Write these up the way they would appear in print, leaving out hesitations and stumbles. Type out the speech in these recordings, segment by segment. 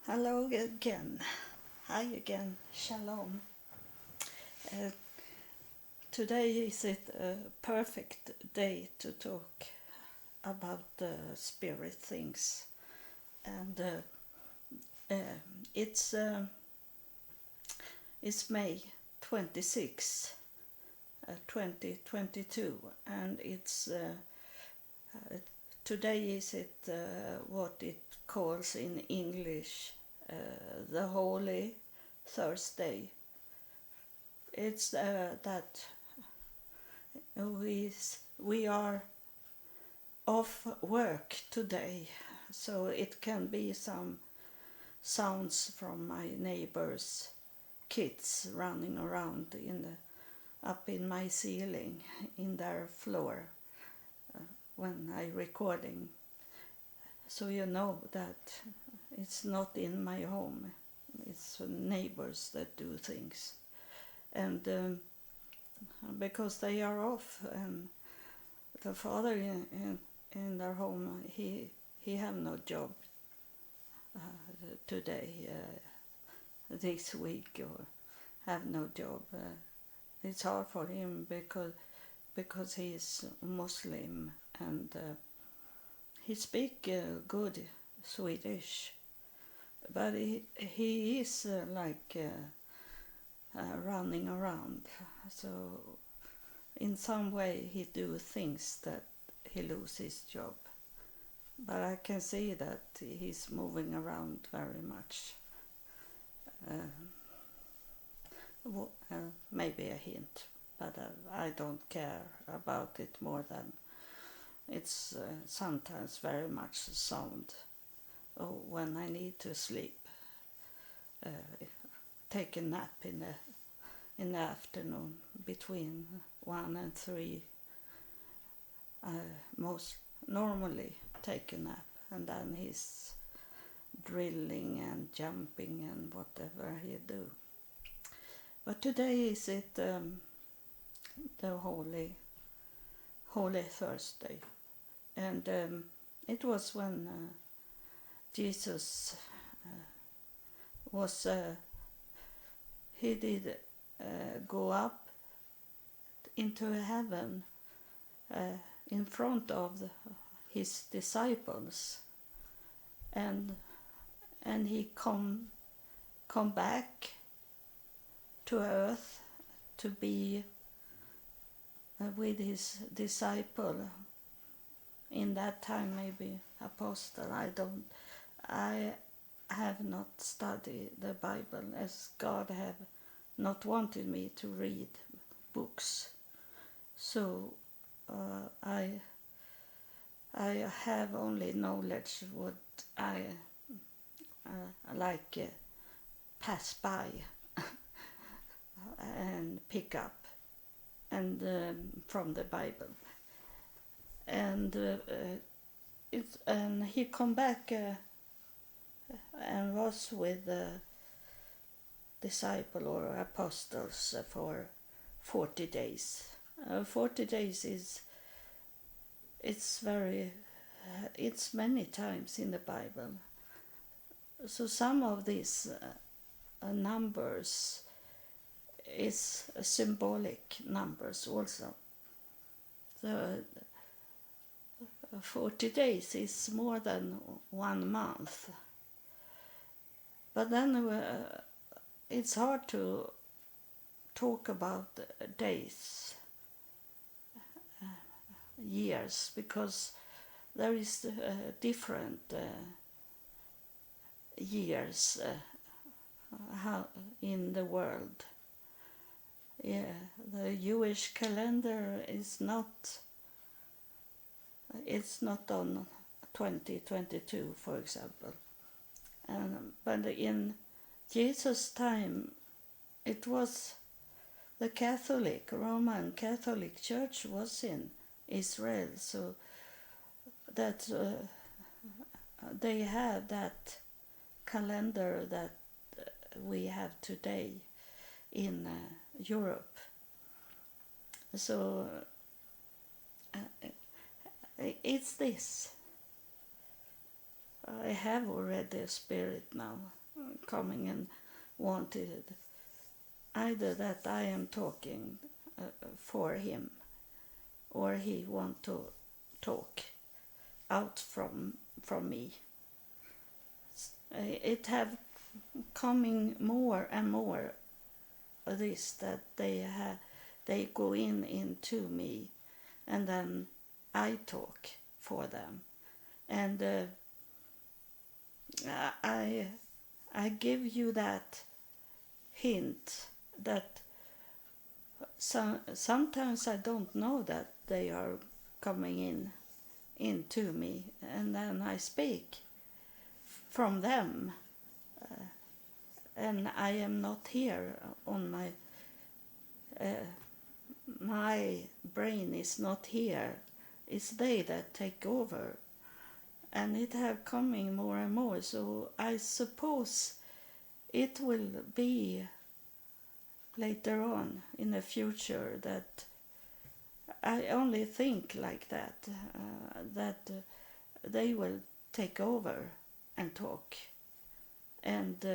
Hello again. Hi again. Shalom. Uh, Today is it a perfect day to talk about spirit things, and uh, it's uh, it's May 26, 2022, and it's uh, today is it what it calls in English the Holy Thursday. It's that we are off work today, so it can be some sounds from my neighbors' kids running around up in my ceiling in their floor when I recording. So you know that it's not in my home. It's neighbors that do things, and because they are off, and the father in their home, he have no job today, this week, or have no job. It's hard for him because he's Muslim, and he speak good Swedish, but he is running around. So in some way he do things that he lose his job. But I can see that he's moving around very much. Maybe a hint, but I don't care about it more than it's sometimes very much sound. Oh, when I need to sleep, uh, take a nap in the afternoon between 1 and 3. Most normally take a nap, and then he's drilling and jumping and whatever he do. But today is it the Holy Thursday, and it was when Jesus was he did go up into heaven in front of his disciples, and he come back to earth to be with his disciple. In that time, maybe apostle. I have not studied the Bible, as God have not wanted me to read books. So I have only knowledge what I pass by and pick up, and from the Bible. And and he come back and was with the disciple or apostles for 40 days. 40 days it's many times in the Bible. So some of these numbers is symbolic numbers also. The 40 days is more than 1 month. But then it's hard to talk about days, years, because there is different years how in the world. Yeah, the Jewish calendar is not. It's not on 2022, for example. But in Jesus' time, it was the Roman Catholic Church was in Israel, so that they had that calendar that we have today in Europe. So it's this. I have already a spirit now coming and wanted either that I am talking for him or he want to talk out from me. It have coming more and more this that they go into me and then I talk for them, and I give you that hint that sometimes I don't know that they are coming into me, and then I speak from them, and I am not here on my brain is not here. It's they that take over, and it have coming more and more. So I suppose it will be later on in the future that I only think like that, that they will take over and talk, and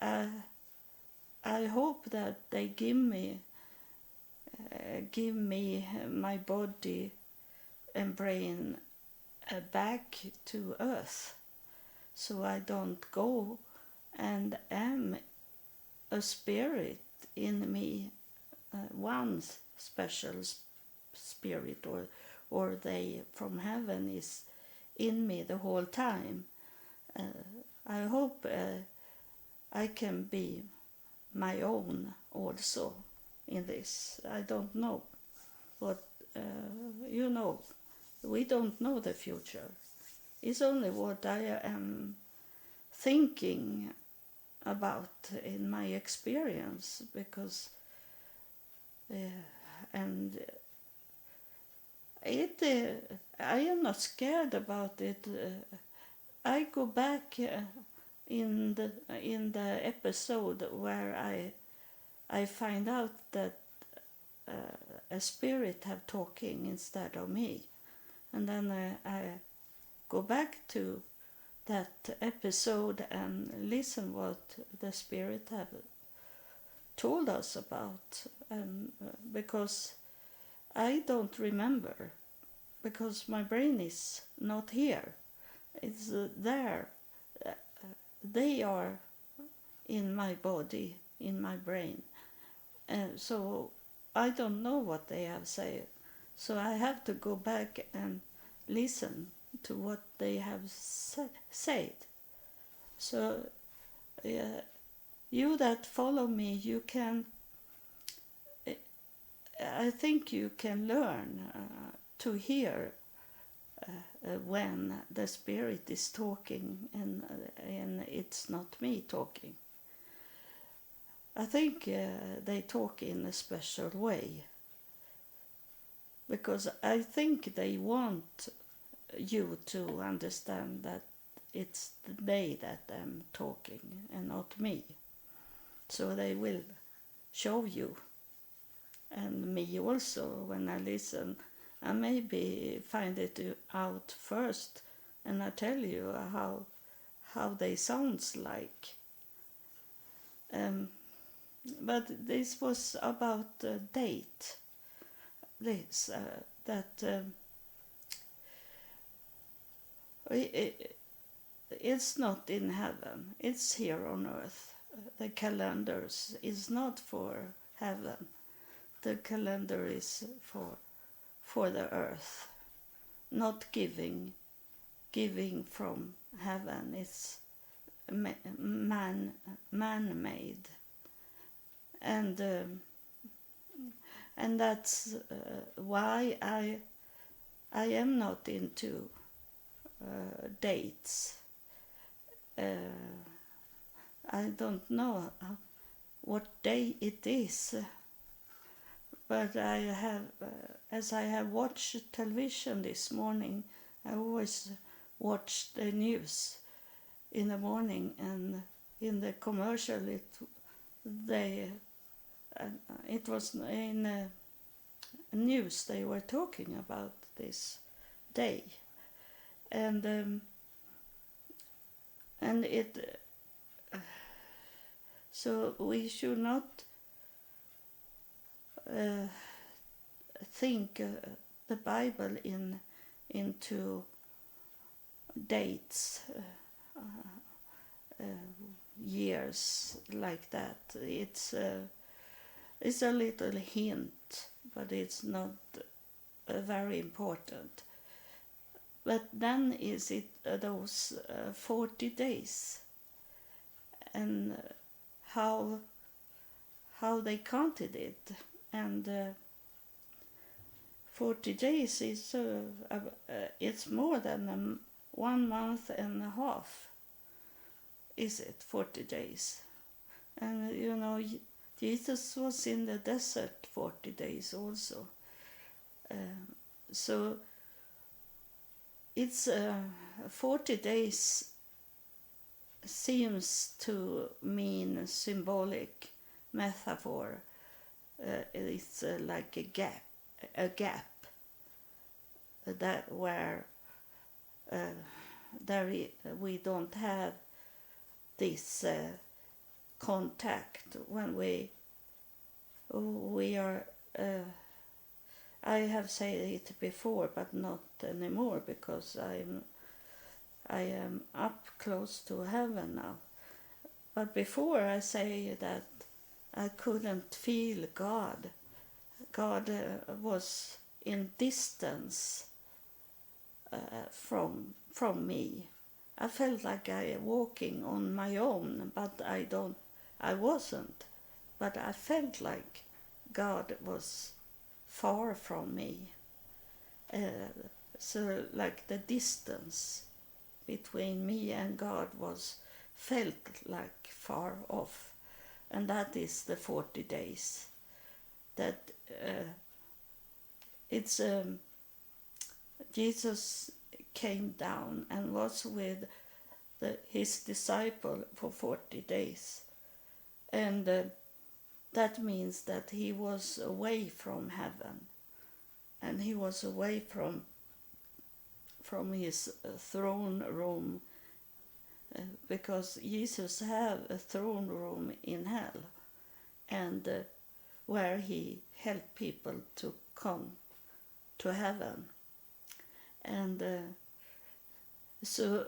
I hope that they give me my body and brain back to earth, so I don't go and am a spirit in me, one special spirit, or they from heaven is in me the whole time. I hope I can be my own also in this. I don't know, but we don't know the future. It's only what I am thinking about in my experience, because and I am not scared about it. I go back in the episode where I find out that a spirit have talking instead of me, and then I go back to that episode and listen what the spirit have told us about, and because I don't remember, because my brain is not here. It's there. They are in my body, in my brain, and so I don't know what they have said. So I have to go back and listen to what they have said. So you that follow me, you can, I think you can learn to hear when the spirit is talking and it's not me talking. I think they talk in a special way, because I think they want you to understand that it's they that am talking and not me. So they will show you, and me also, when I listen. I maybe find it out first, and I tell you how they sounds like. But this was about the date. This it's not in heaven. It's here on earth. The calendars is not for heaven. The calendar is for the earth, not giving from heaven. It's man-made, and that's why I am not into dates. I don't know what day it is, but I have, as I have watched television this morning, I always watch the news in the morning, and in the commercial it was in the news they were talking about this day, and and so we should not think the Bible into dates, years like that. It's a little hint, but it's not very important. But then is it those 40 days, and how they counted it, and 40 days is it's more than 1 month and a half. Is it 40 days? And Jesus was in the desert 40 days also. So it's 40 days seems to mean symbolic metaphor. It's like a gap that where we don't have this contact when we are. I have said it before, but not anymore, because I am up close to heaven now. But before I say that I couldn't feel God. God was in distance from me. I felt like I walking on my own, but I wasn't. But I felt like God was far from me. So like the distance between me and God was felt like far off. And that is the 40 days. That it's Jesus came down and was with his disciple for 40 days. And that means that he was away from heaven, and he was away from his throne room, because Jesus had a throne room in hell, and where he helped people to come to heaven. And so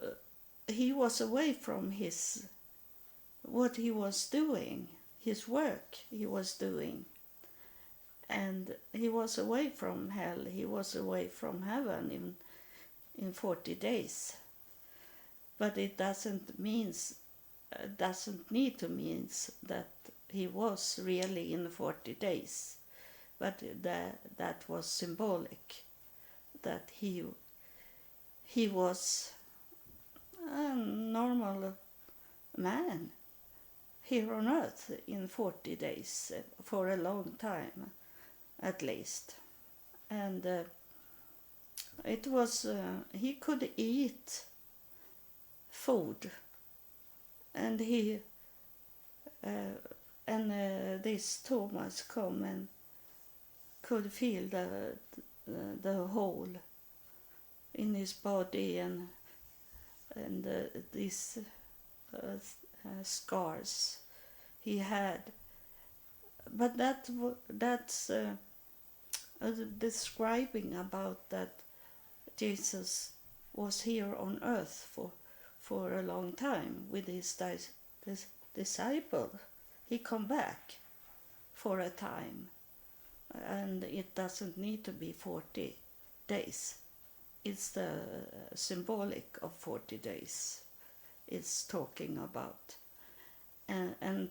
he was away from what he was doing, his work he was doing. And he was away from hell, he was away from heaven in 40 days. But it doesn't need to mean that he was really in 40 days. But that was symbolic, that he was a normal man here on earth in 40 days, for a long time at least. And it was he could eat food, and this Thomas come and could feel the hole in his body, and these scars he had. But that's describing about that Jesus was here on earth for a long time with his disciple. He come back for a time, and it doesn't need to be 40 days. It's the symbolic of 40 days it's talking about, and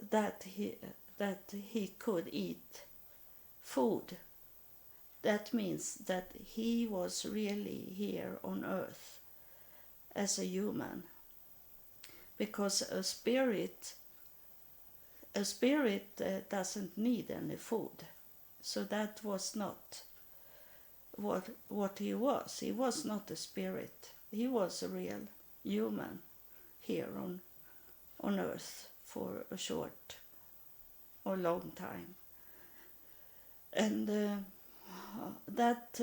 that he could eat food. That means that he was really here on earth as a human, because a spirit doesn't need any food. So that was not what he was. He was not a spirit. He was a real human here on earth for a short or long time. And that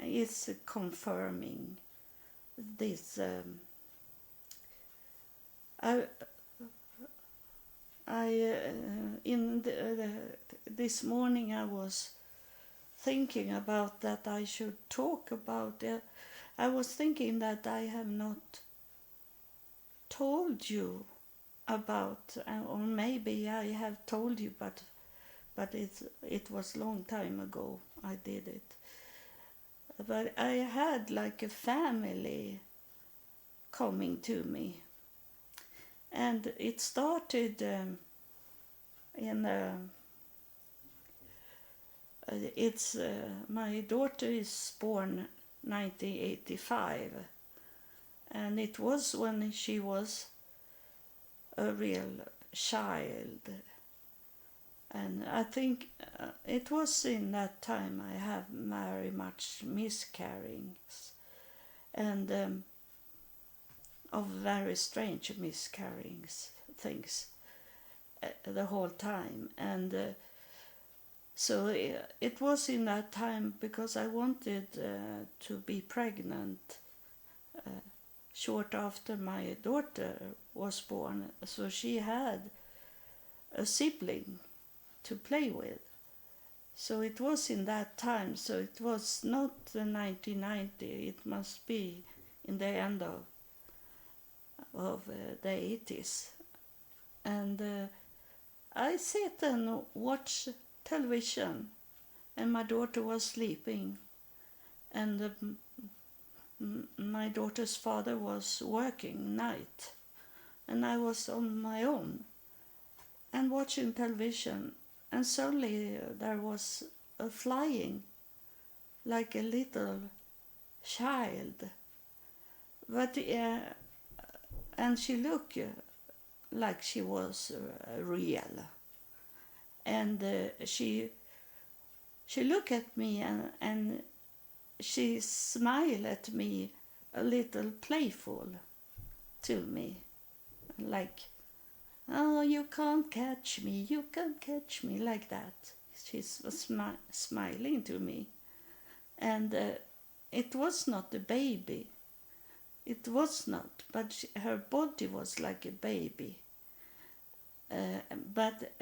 is confirming this. I this morning I was thinking about that I should talk about. I was thinking that I have not told you about, or maybe I have told you, but it was long time ago I did it. But I had like a family coming to me, and it started in it's my daughter is born 1985, and it was when she was a real child, and I think it was in that time I have very much miscarriings, and of very strange miscarriings things the whole time, and so it was in that time because I wanted to be pregnant short after my daughter was born, so she had a sibling to play with. So it was in that time, so it was not 1990, it must be in the end of the 80s. And I sit and watch television, and my daughter was sleeping, and my daughter's father was working night, and I was on my own and watching television, and suddenly there was a flying like a little child, but and she looked like she was real, and she looked at me, and she smiled at me a little playful to me, like, oh, you can't catch me, like that. She was smiling to me, and it was not a baby, it was not, but her body was like a baby, but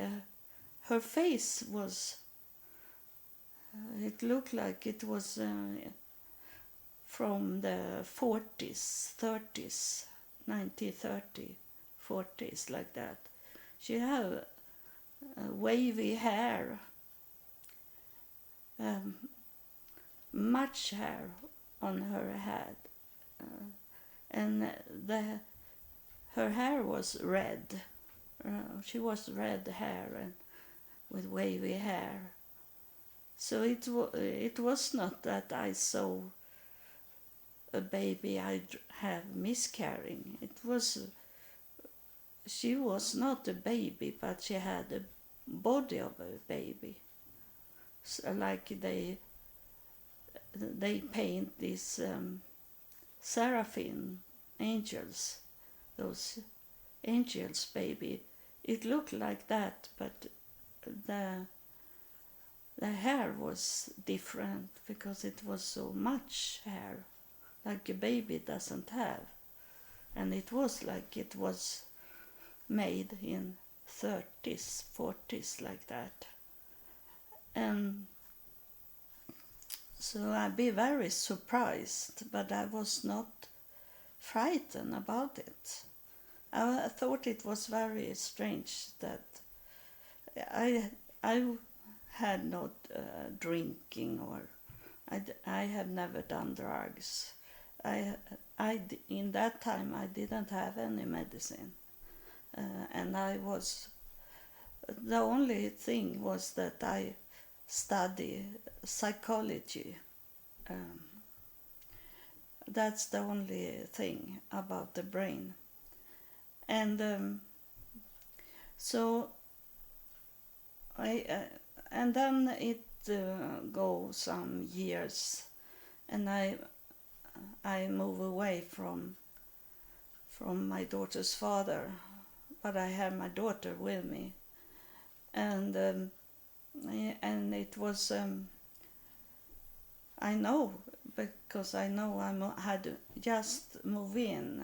her face was, it looked like it was from the 40s, 30s, 1930, 40s, like that. She had wavy hair, much hair on her head, and her hair was red. She was red hair and with wavy hair. So it was not that I saw a baby I'd have miscarrying. It was, she was not a baby, but she had a body of a baby. So like they paint these seraphim angels, those angels baby. It looked like that, but the hair was different because it was so much hair, like a baby doesn't have. And it was like it was made in 30s, 40s, like that. And so I'd be very surprised, but I was not frightened about it. I thought it was very strange that I had not drinking, or I have never done drugs. In that time I didn't have any medicine, and the only thing was that I study psychology. That's the only thing about the brain, and so and then it go some years, and I move away from my daughter's father, but I have my daughter with me, and it was I know because I know I had just moved in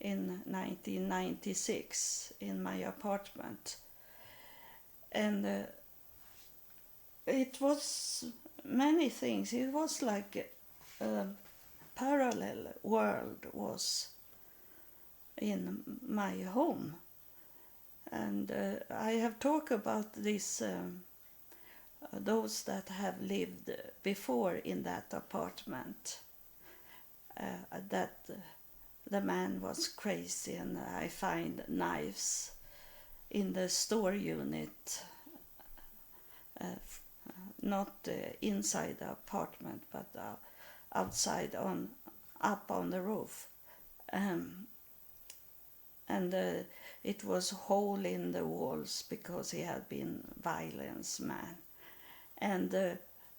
1996 in my apartment, and it was many things. It was like a parallel world was in my home, and I have talked about this. Those that have lived before in that apartment, that the man was crazy, and I find knives in the store unit, not inside the apartment, but outside up on the roof, and it was hole in the walls because he had been violence man, and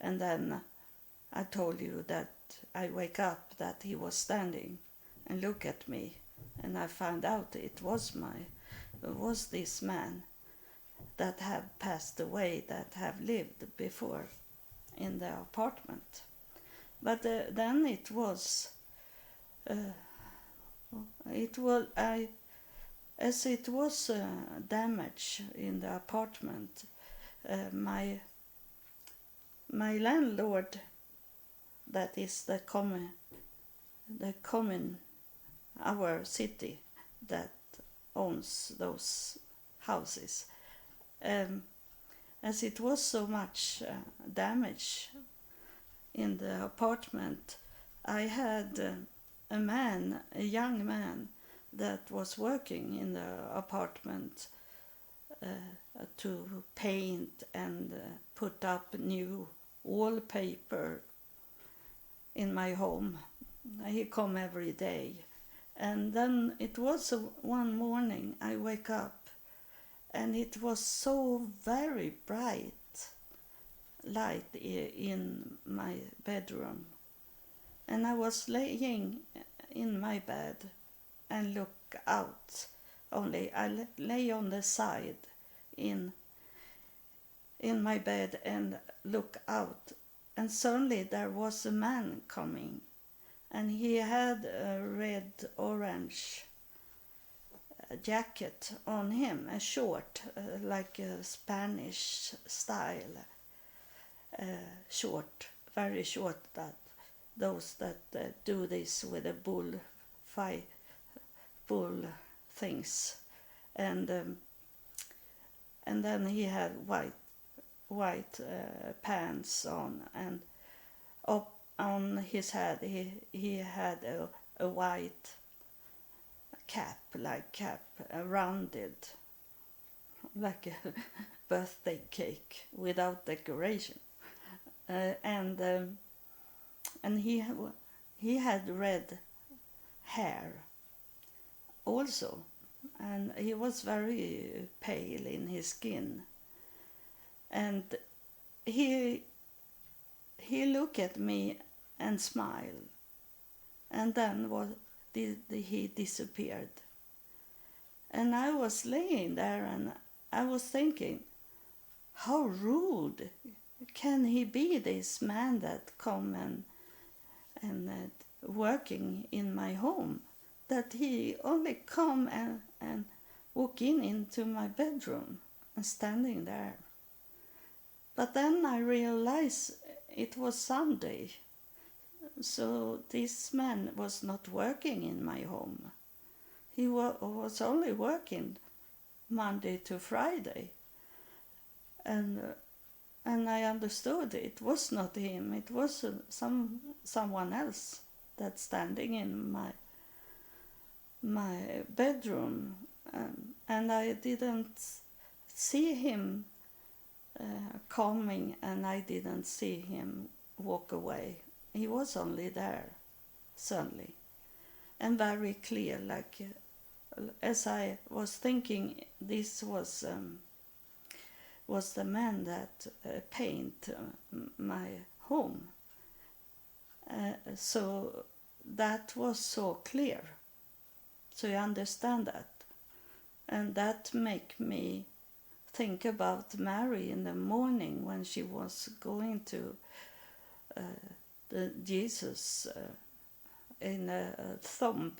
then I told you that I wake up that he was standing and look at me, and I found out it was this man that have passed away, that have lived before in the apartment. But then it was as it was damage in the apartment. My landlord, that is the common our city that owns those houses. As it was so much damage in the apartment, I had a young man that was working in the apartment to paint and put up new wallpaper in my home. He come every day. And then it was one morning I wake up and it was so very bright light in my bedroom. And I was laying in my bed and look out. Only I lay on the side in my bed and look out. And suddenly there was a man coming, and he had a red-orange jacket on him, a short, like a Spanish style, short, very short, that those that do this with a bull things, and then he had white pants on, and up on his head he had a white cap, rounded, like a birthday cake without decoration, and he had red hair also, and he was very pale in his skin, and he looked at me and smiled, and then he disappeared. And I was laying there and I was thinking, how rude can he be, this man that come and working in my home, that he only come and walk into my bedroom and standing there. But then I realized it was Sunday, so this man was not working in my home. He was only working Monday to Friday, and I understood it was not him. It was someone else that's standing in my bedroom, and I didn't see him coming, and I didn't see him walk away. He was only there suddenly, and very clear, like as I was thinking, this was the man that painted my home. So that was so clear. So you understand that, and that make me think about Mary in the morning when she was going to the Jesus in a thumb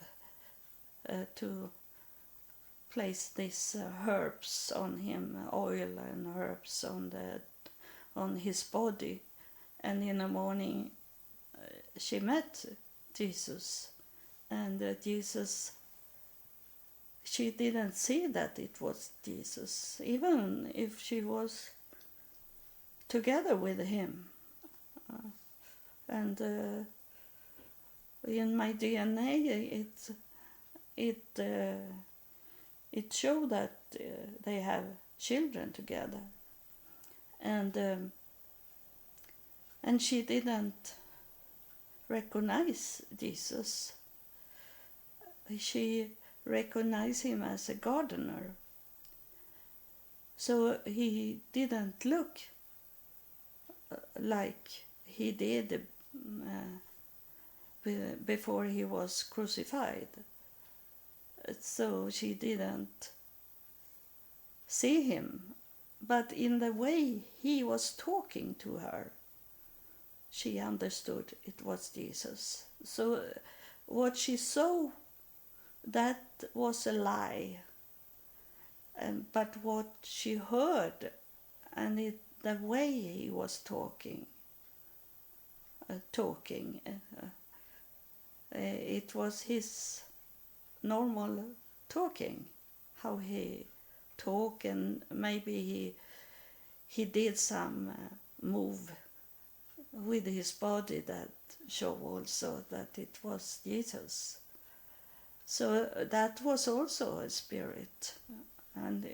to place these herbs on him, oil and herbs on his body. And in the morning she met Jesus, and Jesus, she didn't see that it was Jesus, even if she was together with him. And in my DNA, it showed that they have children together, and she didn't recognize Jesus. She recognized him as a gardener. So he didn't look like he did before he was crucified. So she didn't see him. But in the way he was talking to her, she understood it was Jesus. So what she saw, that was a lie. But what she heard, and the way he was talking, it was his normal talking, how he talked, and maybe he did some move with his body that show also that it was Jesus. So that was also a spirit, and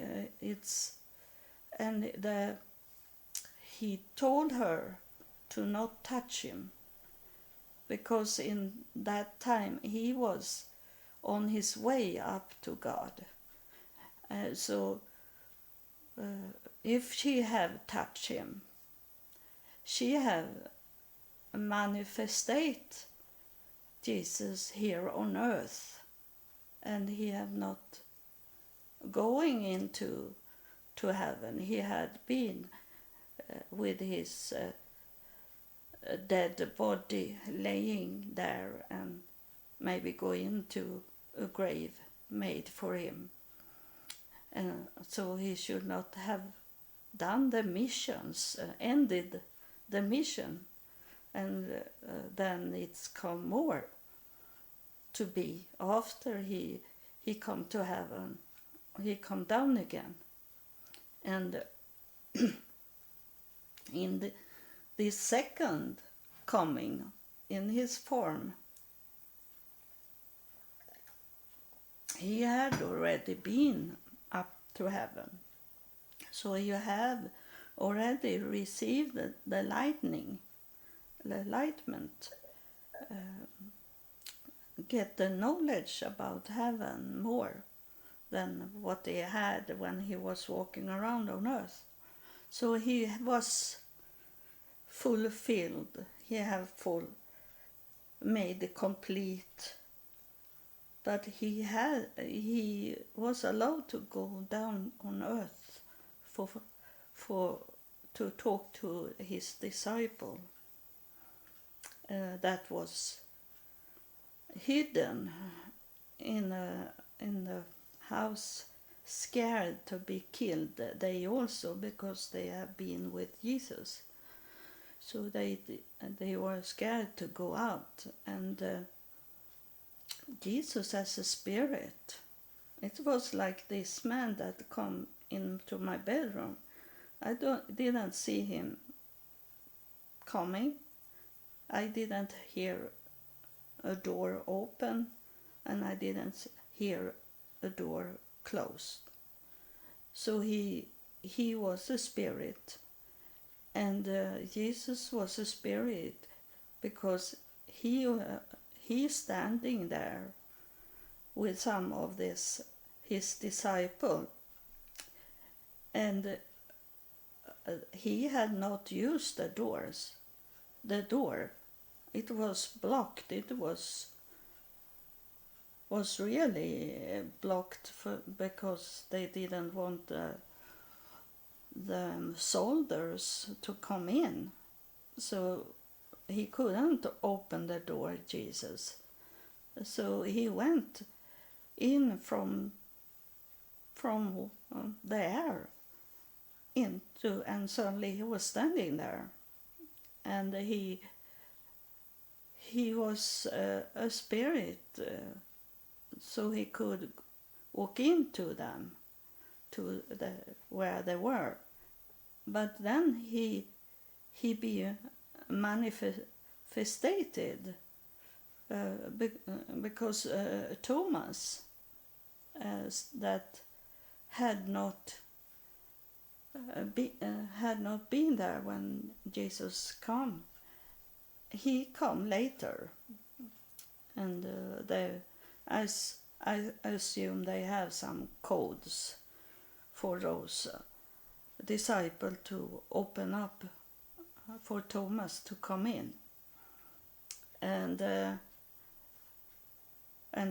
he told her to not touch him, because in that time he was on his way up to God. So if she have touched him, she have manifested Jesus here on earth, and he have not going into heaven. He had been with his dead body laying there, and maybe go into a grave made for him. So he should not have done the missions, ended the mission, and then it's come more to be after he come to heaven. He come down again, and in the second coming in his form, he had already been up to heaven. So you have already received the enlightenment, get the knowledge about heaven more than what he had when he was walking around on earth. So he was fulfilled. He have made complete. But he was allowed to go down on earth to talk to his disciple. That was hidden in the house, scared to be killed. They also, because they have been with Jesus, so they were scared to go out. And Jesus as a spirit, it was like this man that come into my bedroom. I didn't see him coming. I didn't hear a door open, and I didn't hear a door closed. So he was a spirit, and Jesus was a spirit, because he's standing there with some of his disciple, and he had not used the door. It was blocked. It was really blocked because they didn't want the soldiers to come in. So he couldn't open the door, Jesus. So he went in from the air into, and suddenly he was standing there, and he was a spirit, so he could walk into them, to where they were. But then he be manifested, because Thomas, that had not been there when Jesus come. He come later, and I assume they have some codes for those disciples to open up for Thomas to come in, and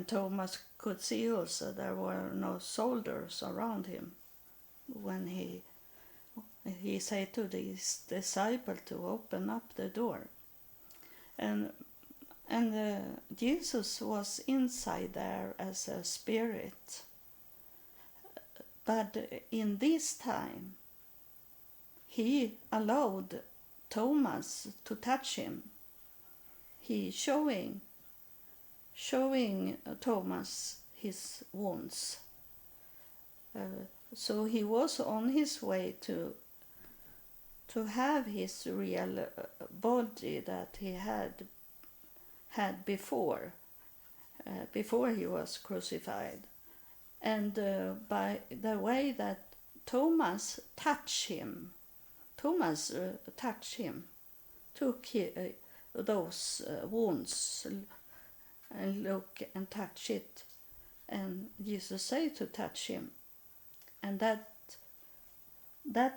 Thomas could see also there were no soldiers around him when he said to his disciple to open up the door, and Jesus was inside there as a spirit, but in this time he allowed Thomas to touch him. He showing Thomas his wounds. So he was on his way to have his real body that he had before he was crucified. And by the way that Thomas touched him, took those wounds and look and touch it, and Jesus said to touch him, and that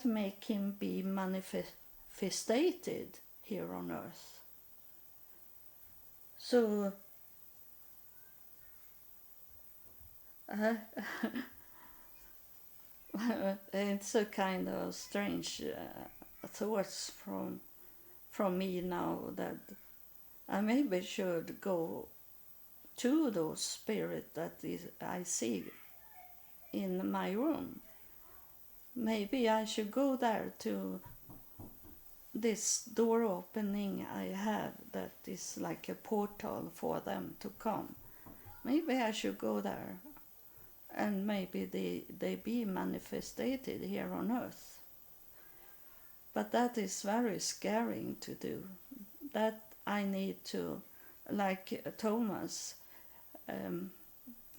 make him be manifested here on earth. So it's a kind of strange thoughts from me now, that I maybe should go to those spirits that I see in my room. Maybe I should go there to this door opening I have that is like a portal for them to come. Maybe I should go there, and maybe they be manifested here on earth. But that is very scary to do. That I need to, like Thomas,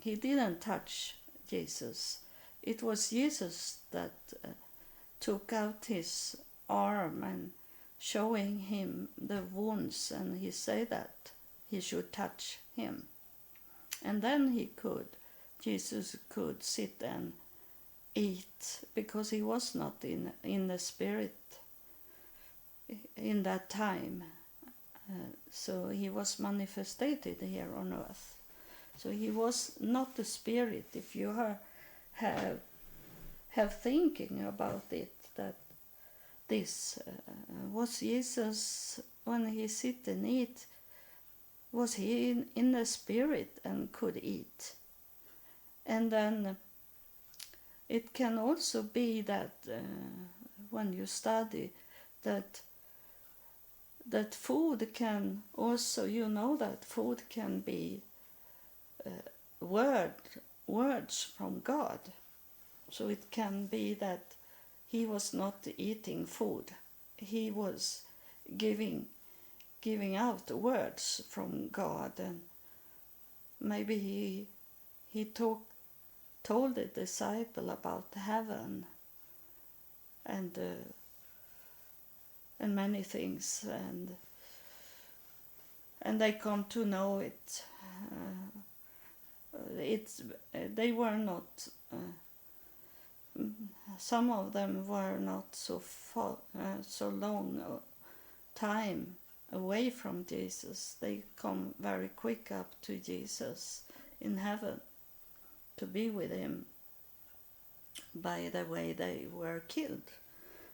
he didn't touch Jesus. It was Jesus that took out his arm and showing him the wounds, and he said that he should touch him. And then Jesus could sit and eat, because he was not in the spirit in that time. So he was manifested here on earth. So he was not a spirit. If you have thinking about it, that this was Jesus when he sit and eat, was he in the spirit and could eat? And then it can also be that when you study that food can also, that food can be words from God. So it can be that he was not eating food. He was giving out words from God, and maybe he told the disciple about heaven and many things, and they come to know it. They were not. Some of them were not so long time away from Jesus. They come very quick up to Jesus in heaven to be with him. By the way they were killed,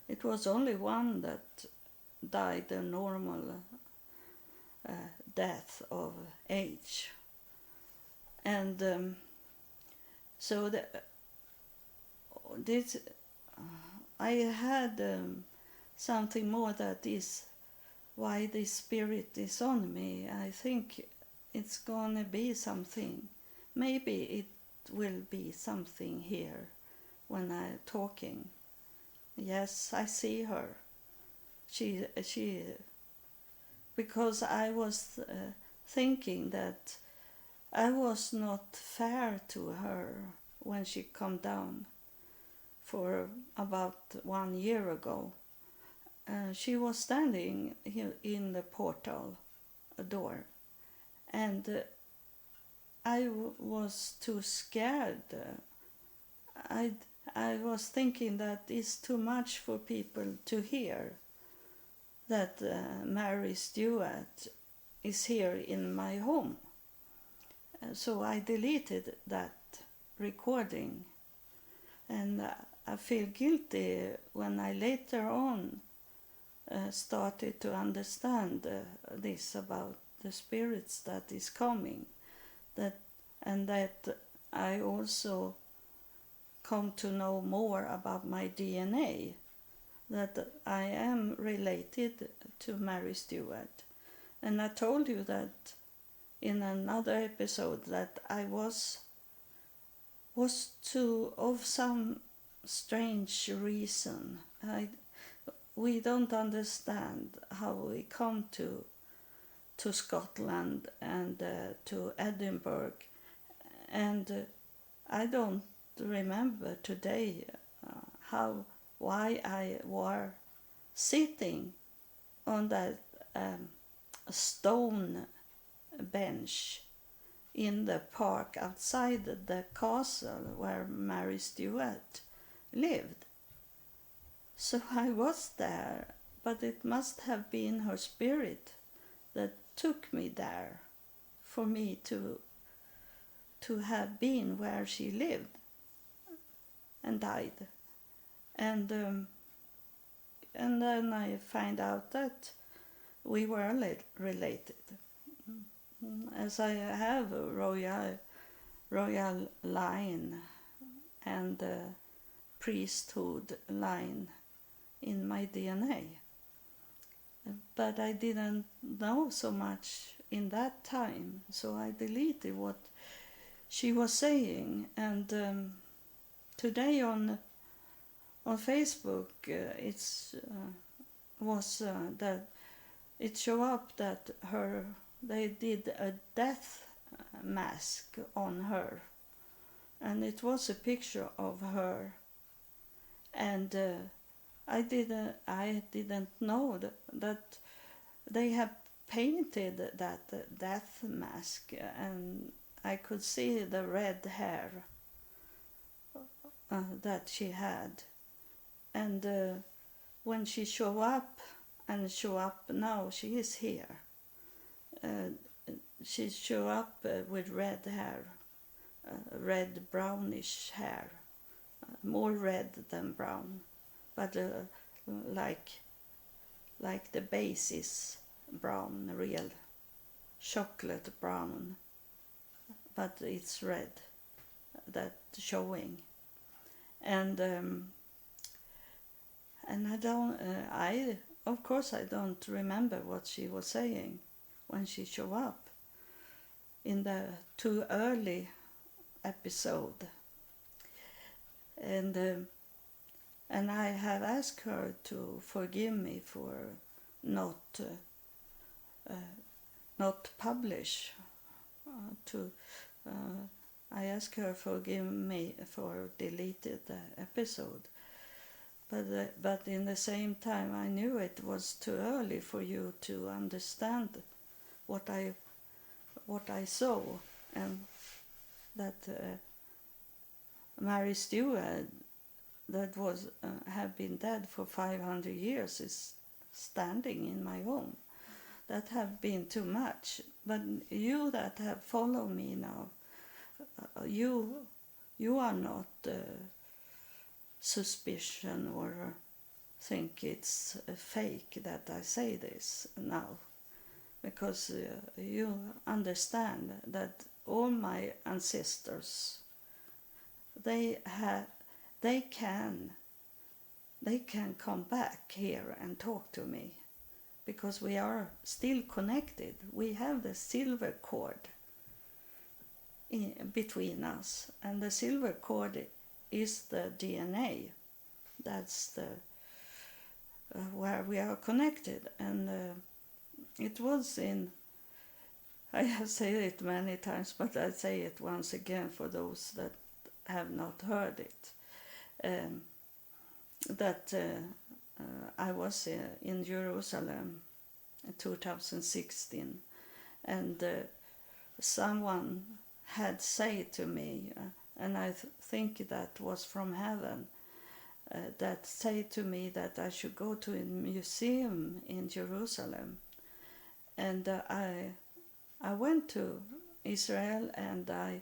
it was only one that died a normal death of age. And so this I had something more that is why this spirit is on me. I think it's gonna be something. Maybe it will be something here when I'm talking. Yes, I see her. She because I was thinking that I was not fair to her when she come down for about 1 year ago. She was standing in the portal door, and I was too scared. I was thinking that it's too much for people to hear that Mary Stuart is here in my home. So I deleted that recording, and I feel guilty when I later on started to understand this about the spirits that is coming, and that I also come to know more about my DNA, that I am related to Mary Stuart. And I told you that in another episode that I was of some strange reason. We don't understand how we come to Scotland and to Edinburgh, and I don't remember today why I were sitting on that stone bench in the park outside the castle where Mary Stuart lived. So I was there, but it must have been her spirit that took me there for me to have been where she lived and died. And then I find out that we were related, as I have a royal line and priesthood line in my DNA. But I didn't know so much in that time, so I deleted what she was saying. And today on Facebook, that it showed up that they did a death mask on her, and it was a picture of her, and I didn't know that they have painted that death mask, and I could see the red hair that she had. And when she show up now, she is here. She show up with red hair, red brownish hair, more red than brown, but like the base is brown, real chocolate brown, but it's red, that showing. And of course I don't remember what she was saying when she showed up in the too early episode. And I have asked her to forgive me for not publish. I asked her forgive me for deleted the episode. But in the same time, I knew it was too early for you to understand what I saw, and that Mary Stuart, that was have been dead for 500 years, is standing in my home. That have been too much. But you that have followed me now, you are not suspicion or think it's fake that I say this now. because you understand that all my ancestors, they have, they can they can come back here and talk to me, because we are still connected. We have the silver cord between us, and the silver cord is the DNA. That's the where we are connected. And it was in, I have said it many times, but I say it once again for those that have not heard it, that I was in Jerusalem in 2016, and someone had said to me, and I think that was from heaven, that said to me that I should go to a museum in Jerusalem. And I went to Israel, and I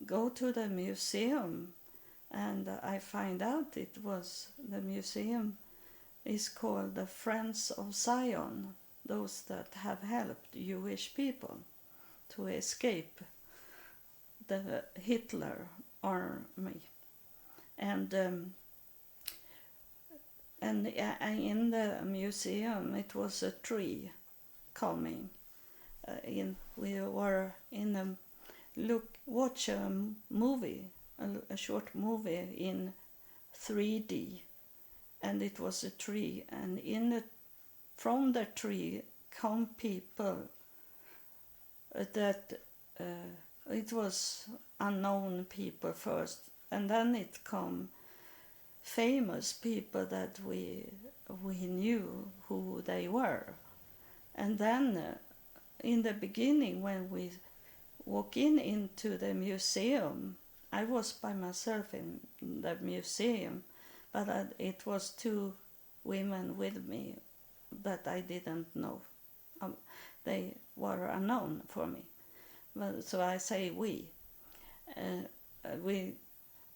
go to the museum, and I find out it was, the museum is called the Friends of Zion, those that have helped Jewish people to escape the Hitler army. And in the museum it was a tree coming in. We were in watch a movie, a short movie in 3D, and it was a tree, and from the tree come people that it was unknown people first, and then it come famous people that we knew who they were. And then in the beginning, when we walk into the museum, I was by myself in the museum, but it was two women with me that I didn't know. They were unknown for me. So I say we.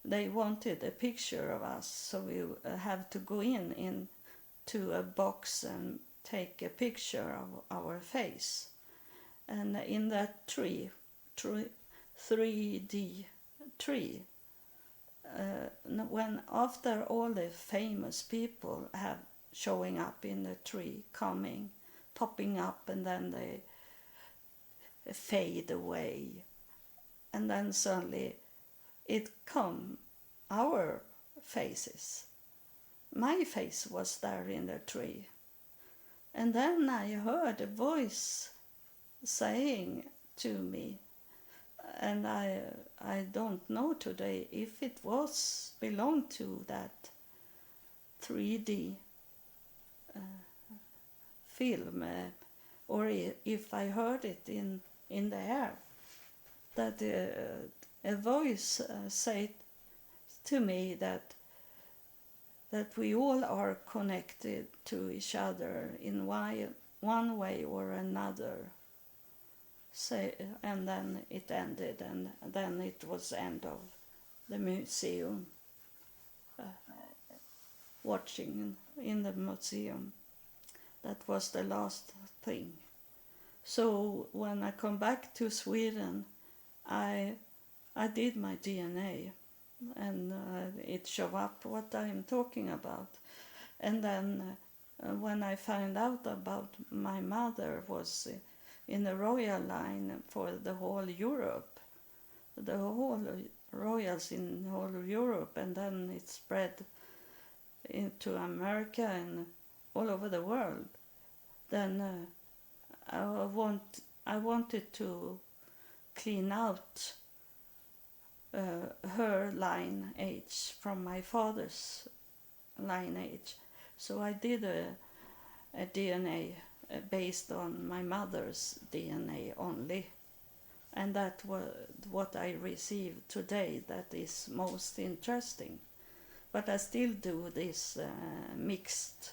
They wanted a picture of us, so we have to go into a box and take a picture of our face. And in that 3D tree, when after all the famous people have showing up in the tree, popping up, and then they fade away, and then suddenly it come our faces. My face was there in the tree, and then I heard a voice saying to me, and I don't know today if it was belonged to that 3D film, or if I heard it in the air, that a voice said to me that we all are connected to each other in one way or another. And then it ended, and then it was end of the museum, watching in the museum. That was the last thing. So when I come back to Sweden, I did my DNA, and it showed up what I'm talking about. And then when I found out about my mother was in the royal line for the whole Europe, the whole royals in whole Europe, and then it spread into America and all over the world, then I wanted to clean out her lineage from my father's lineage. So I did a DNA based on my mother's DNA only. And that was what I received today that is most interesting. But I still do this mixed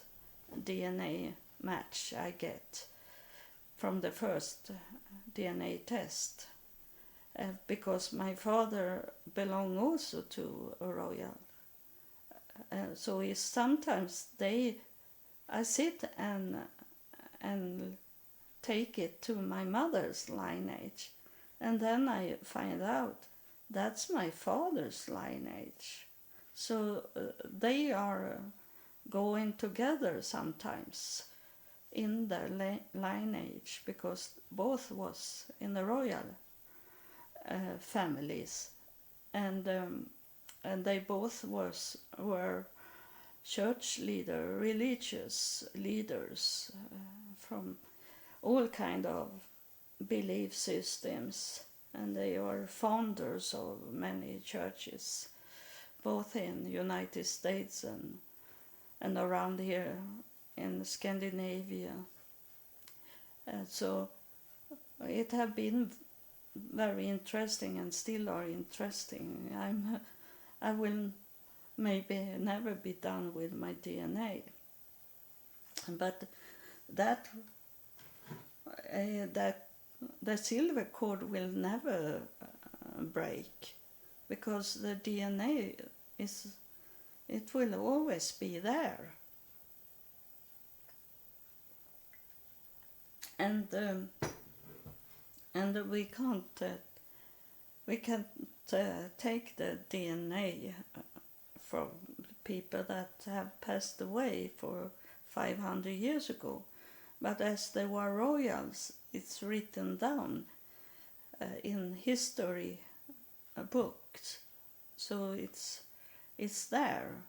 DNA match I get from the first DNA test. Because my father belonged also to a royal. So sometimes I sit and take it to my mother's lineage, and then I find out that's my father's lineage. So they are going together sometimes in their lineage, because both was in the royal families, and they both were church leader, religious leaders from all kind of belief systems, and they are founders of many churches, both in the United States and around here in Scandinavia. So it have been very interesting and still are interesting. I will maybe never be done with my DNA, but that the silver cord will never break, because the DNA it will always be there. And we can't take the DNA from people that have passed away for 500 years ago, but as they were royals, it's written down in history books, so it's there.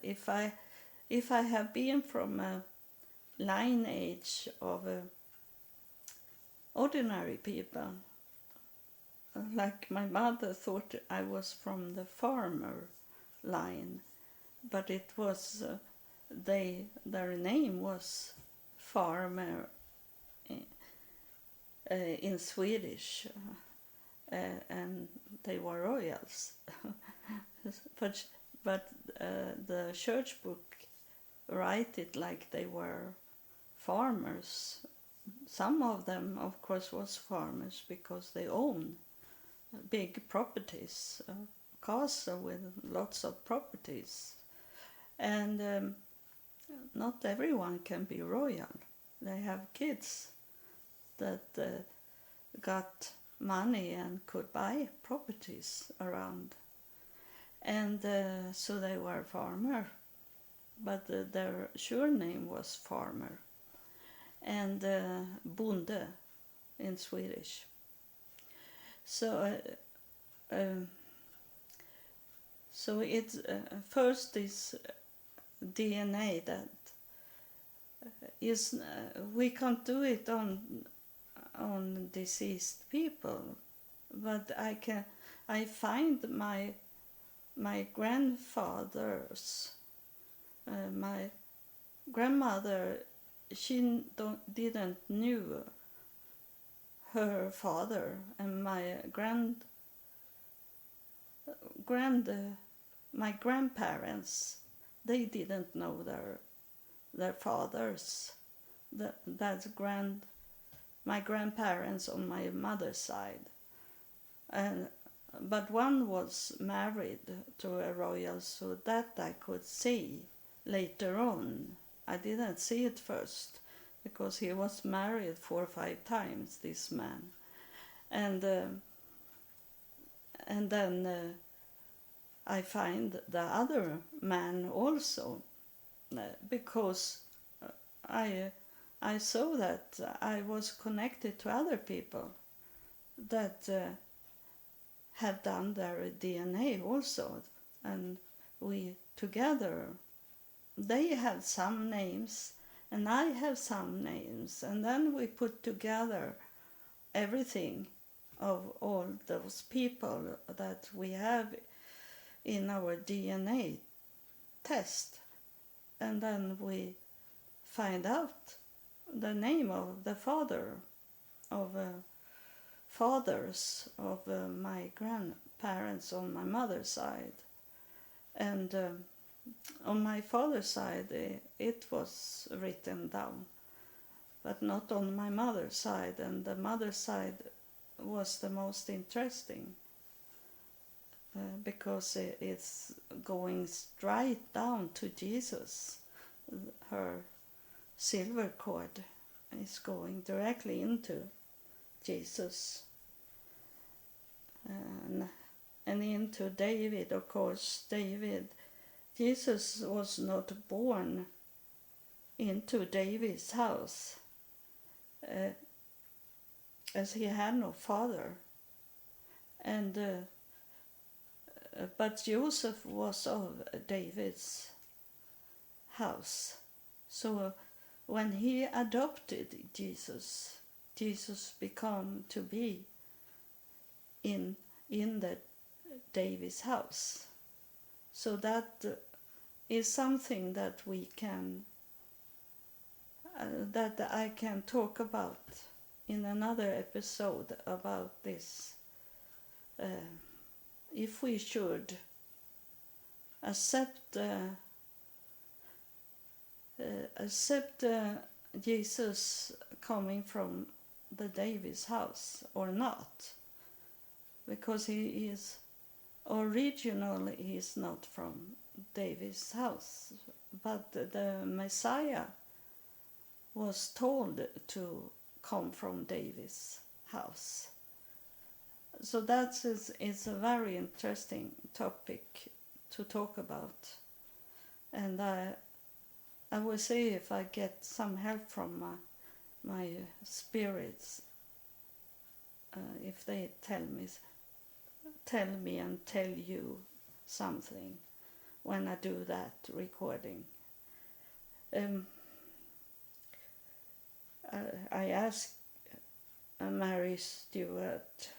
If I have been from a lineage of ordinary people, like my mother thought I was from the farmer line, but it was their name was farmer in Swedish, and they were royals. but the church book write it like they were farmers. Some of them, of course, was farmers because they own big properties, castle with lots of properties, and not everyone can be royal. They have kids that got money and could buy properties around, and so they were farmer, but their surname was farmer, and bonde in Swedish. So it's first is DNA that is we can't do it on deceased people, but I find my grandfathers, my grandmother, she didn't knew her father, and my my grandparents, they didn't know their fathers. That's my grandparents on my mother's side, but one was married to a royal, so that I could see later on. I didn't see it first because he was married 4 or 5 times, this man, and then I find the other man also, because I saw that I was connected to other people that have done their DNA also, and we together, they have some names and I have some names, and then we put together everything of all those people that we have in our DNA test, and then we find out the name of the fathers of my grandparents on my mother's side, and on my father's side it was written down, but not on my mother's side, and the mother's side was the most interesting, because it's going straight down to Jesus, her silver cord. is going directly into Jesus and into David. Of course, Jesus was not born into David's house, as he had no father, and but Joseph was of David's house. So when he adopted Jesus became to be in the David's house. So that is something that we can that I can talk about in another episode about this. If we should accept Jesus coming from the David's house or not, because he is originally he is not from David's house, but the Messiah was told to come from David's house. So that is a very interesting topic to talk about, and I will see if I get some help from my spirits, if they tell me and tell you something when I do that recording. I asked Mary Stuart,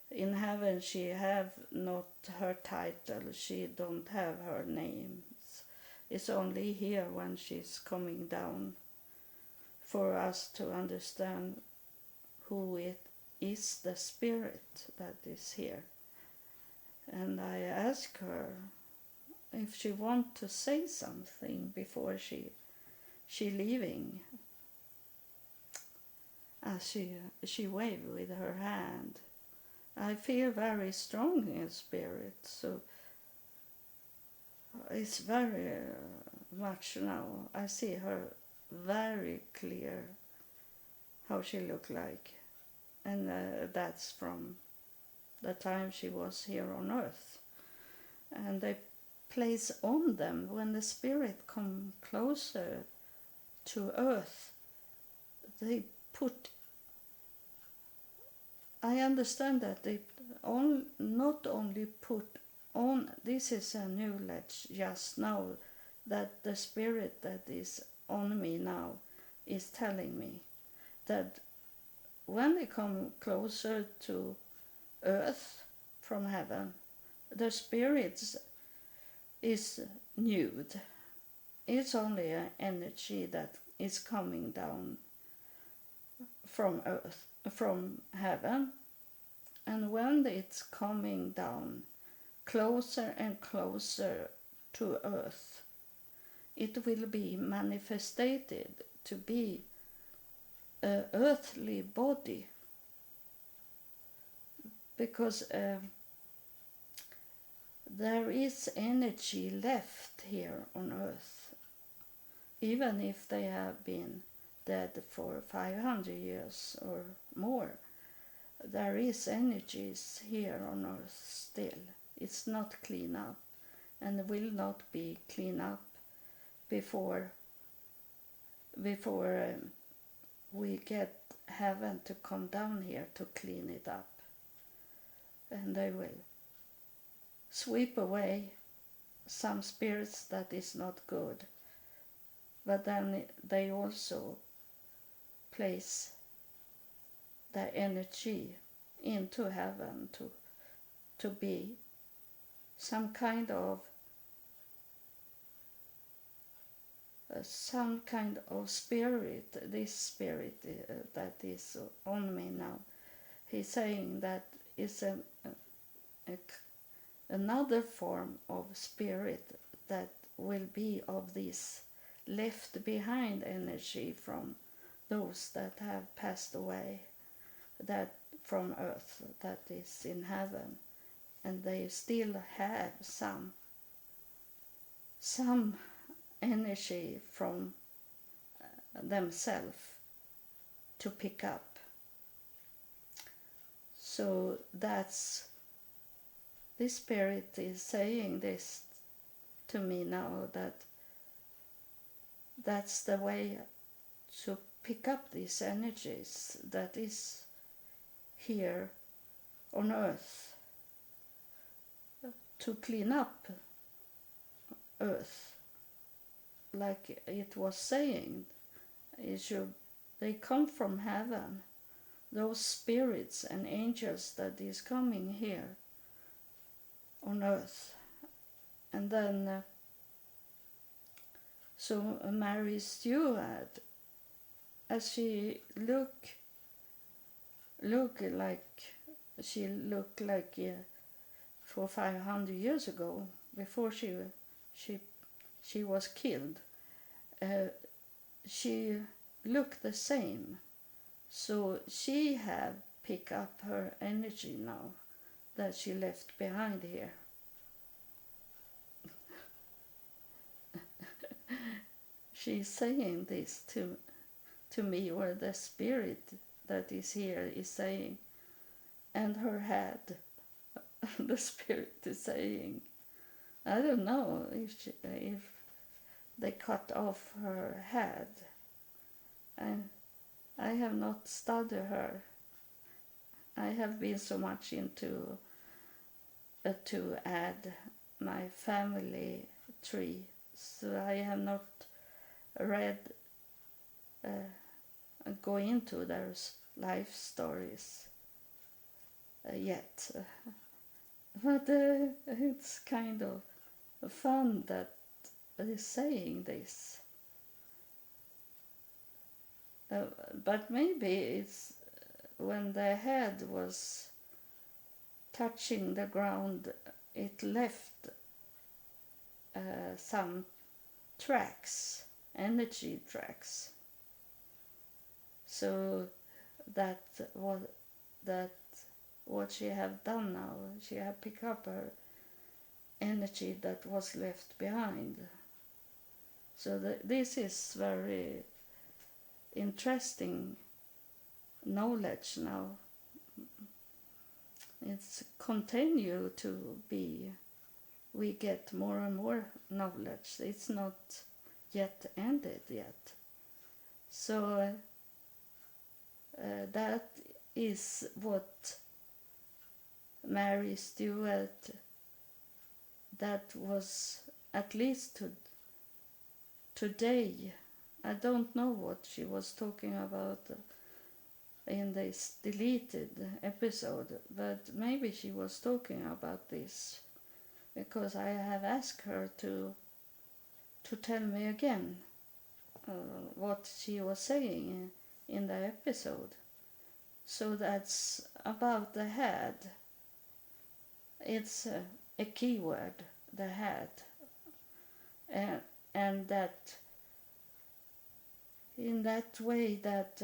in heaven she have not her title, she don't have her names. It's only here when she's coming down for us to understand who it is, the spirit that is here. And I asked her if she want to say something before she leaving. As she waved with her hand. I feel very strong in spirit, so it's very much now. I see her very clear how she looked like, and that's from the time she was here on earth. And they place on them when the spirit come closer to earth. They put. I understand that they not only put on. This is a knowledge just now that the spirit that is on me now is telling me that when they come closer to earth from heaven, the spirit is nude. It's only an energy that is coming down from earth, from heaven, and when it's coming down closer and closer to earth, it will be manifested to be an earthly body, because there is energy left here on earth, even if they have been dead for 500 years or more. There is energies here on earth still. It's not clean up and will not be clean up before we get heaven to come down here to clean it up. And they will sweep away some spirits that is not good, but then they also place the energy into heaven to be some kind of spirit. This spirit that is on me now, he's saying that is another form of spirit that will be of this left behind energy from those that have passed away, that from earth, that is in heaven, and they still have some energy from themselves to pick up. So this spirit is saying this to me now, that's the way to pick up these energies that is here on earth, to clean up earth, like it was saying. They come from heaven, those spirits and angels that is coming here on earth. And then so Mary Stuart, as she looked like for 500 years ago, before she was killed, she looked the same. So she have picked up her energy now that she left behind here. She's saying this to me, or the spirit that is here is saying, and her head, the spirit is saying, I don't know if they cut off her head. And I have not studied her. I have been so much into to add my family tree, so I have not read go into their life stories yet. But it's kind of fun that is saying this. But maybe it's when the head was touching the ground, it left some tracks, energy tracks. So that what she have done now, she have picked up her energy that was left behind. So this is very interesting knowledge now. It's continue to be, we get more and more knowledge. It's not yet ended yet. So that is what Mary Stuart, that was at least today. I don't know what she was talking about in this deleted episode, but maybe she was talking about this, because I have asked her to tell me again what she was saying in the episode. So that's about the head. It's a key word, the head, and that in that way that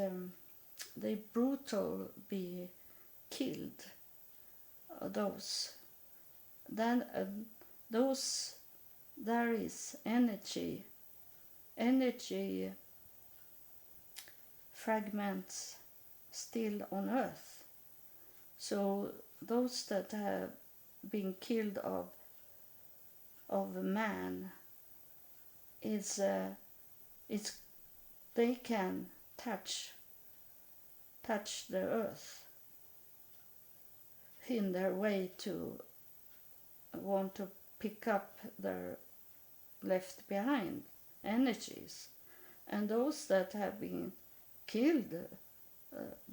they brutal be killed, those. Then those, there is energy fragments still on earth. So those that have been killed of man, it's they can touch the earth in their way to want to pick up their left behind energies. And those that have been killed,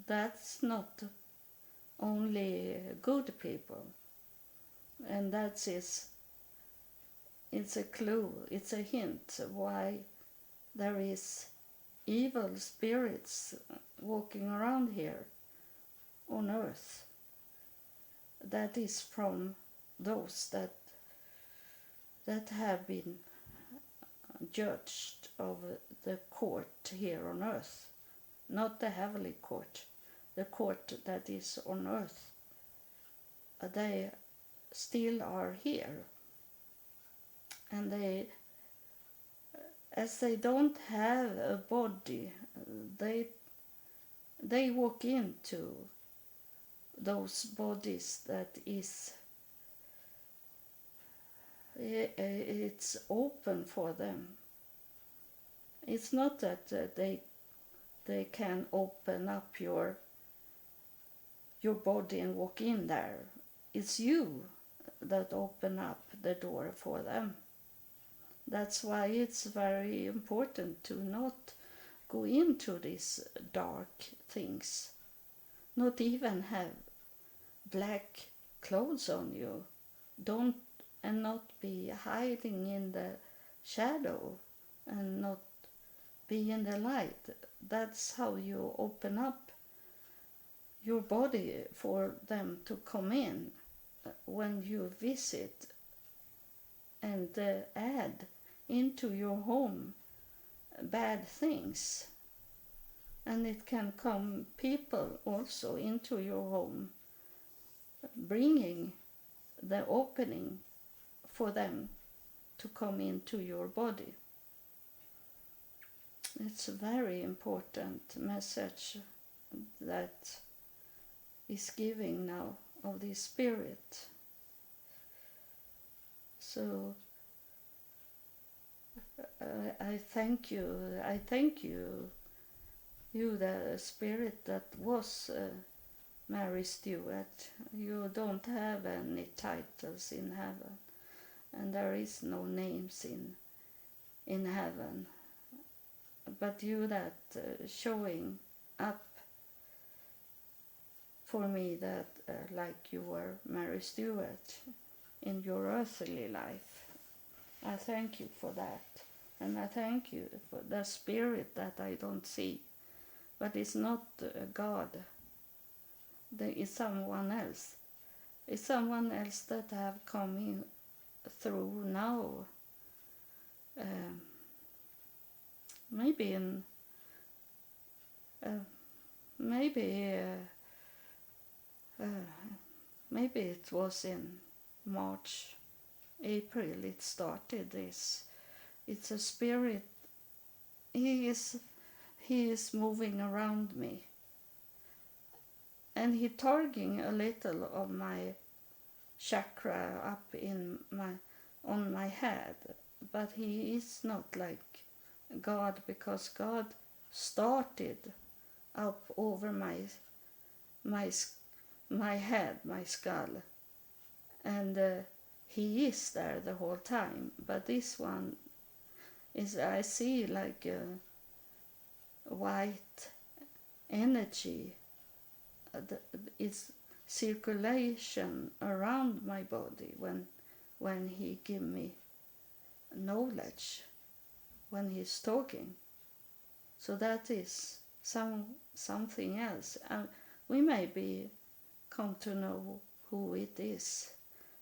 that's not only good people. And that is, it's a clue, it's a hint why there is evil spirits walking around here on earth. That is from those that have been judged of the court here on earth, not the heavenly court, the court that is on earth. They still are here, and as they don't have a body, they they walk into those bodies that is it's open for them. It's not that they can open up your body and walk in there. It's you that open up the door for them. That's why it's very important to not go into these dark things. Not even have black clothes on you. Don't and not be hiding in the shadow and not be in the light. That's how you open up your body for them to come in when you visit and add into your home bad things. And it can come people also into your home, bringing the opening for them to come into your body. It's a very important message that is giving now of the Spirit. So I thank you. I thank you, the Spirit that was Mary Stuart. You don't have any titles in heaven, and there is no names in heaven. But you that showing up for me that like you were Mary Stuart in your earthly life. I thank you for that. And I thank you for the Spirit that I don't see. But it's not God. There is someone else. It's someone else that have come in through now. Maybe in maybe it was in March, April it started this. It's a spirit. He is moving around me, and he targeting a little of my chakra up on my head, but he is not like God, because God started up over my head, my skull, and he is there the whole time. But this one is, I see like a white energy. It's circulation around my body when he give me knowledge, when he's talking. So that is something else. We maybe come to know who it is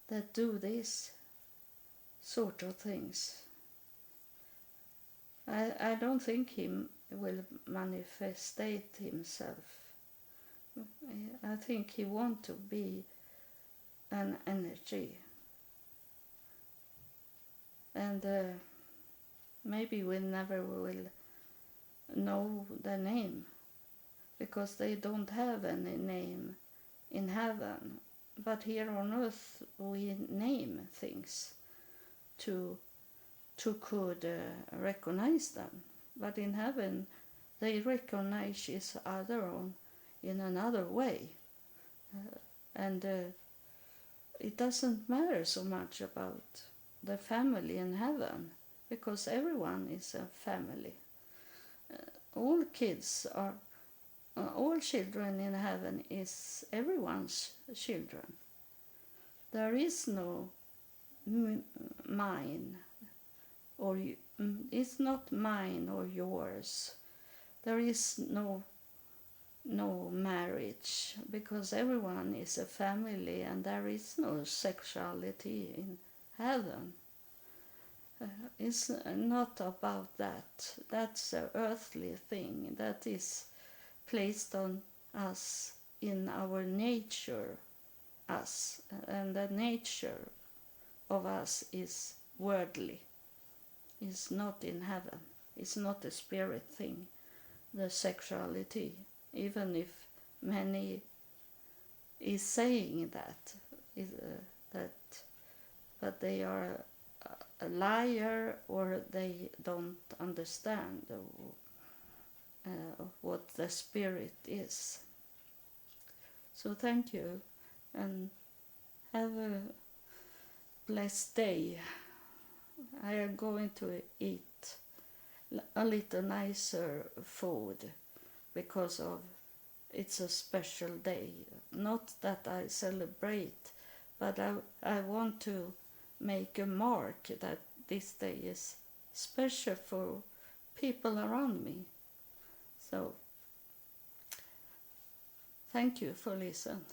that do this sort of things. I don't think he will manifestate himself. I think he want to be an energy. And maybe we never will know the name, because they don't have any name in heaven. But here on earth we name things to could recognize them. But in heaven they recognize each other in another way. And it doesn't matter so much about the family in heaven, because everyone is a family. All children in heaven is everyone's children. There is no mine, or it's not mine or yours. There is no marriage, because everyone is a family, and there is no sexuality in heaven. It's not about that. That's an earthly thing that is placed on us in our nature, and the nature of us is worldly. is not in heaven. It's not a spirit thing, the sexuality, even if many is saying that, that, but they are a liar, or they don't understand what the spirit is. So thank you, and have a blessed day. I am going to eat a little nicer food because of it's a special day. Not that I celebrate, but I want to make a mark that this day is special for people around me. So thank you for listening.